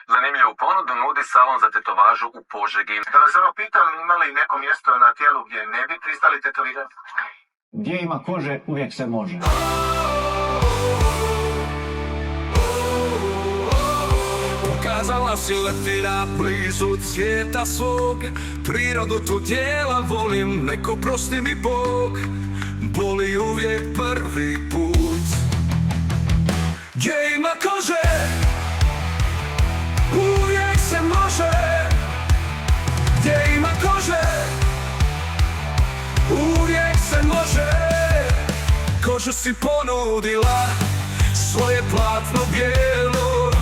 Zanimljivu ponudu nudi salon za tetovažu u Požegi. Da vas samo pitam, ima li neko mjesto na tijelu gdje ne bi pristali tetovirati? Gdje ima kože, uvijek se može. Pokazala si letira blizu cvijeta svog. Prirodu tu dijela volim, neko prosti mi Bog. Boli uvijek prvi put. Gdje ima kože, uvijek se može. Gdje ima kože, uvijek se može. Kožu si ponudila, svoje platno bijelo.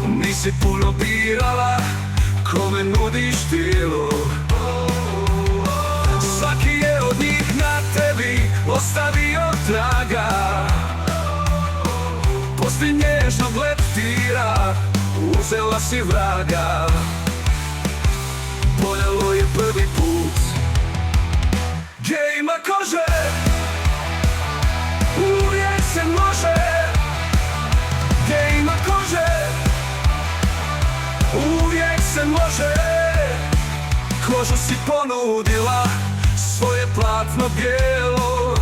Nisi puno birala, kome nudiš tijelo. Svaki je od njih na tebi ostavio traga. Poslije nježnog leptira uzela si vraga. Boljelo je prvi put. Gdje ima kože, uvijek se može. Gdje ima kože, uvijek se može. Kožu si ponudila, svoje platno bijelo.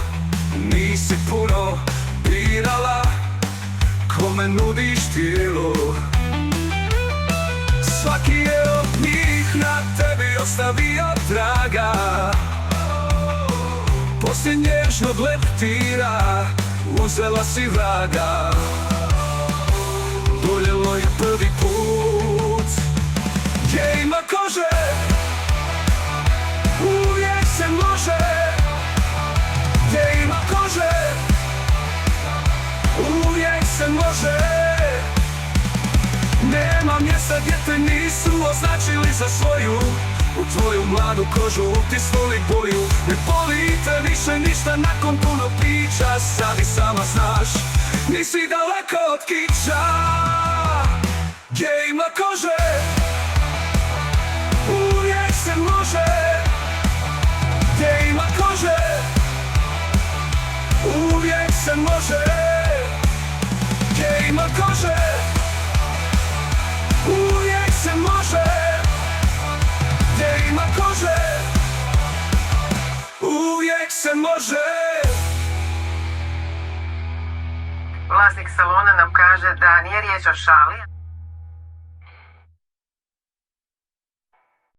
Nisi puno birala, kome nudiš tijelo. Svaki je od njih na tebi ostavio traga. Poslije nježnog leptira uzela si vraga. Boljelo je prvi put. Gdje ima kože, uvijek se može. Gdje ima kože, uvijek se može. Nema mjesta gdje te nisu označili za svoju. U tvoju mladu kožu utisnuli boju. Ne boli te više ništa nakon puno pića. Sad i sama znaš, nisi daleko od kiča. Gdje ima kože, uvijek se može. Gdje ima kože, uvijek se može. Gdje ima kože, uvijek se može. Gdje ima kože, uvijek se može. Vlasnik salona nam kaže da nije riječ o šali.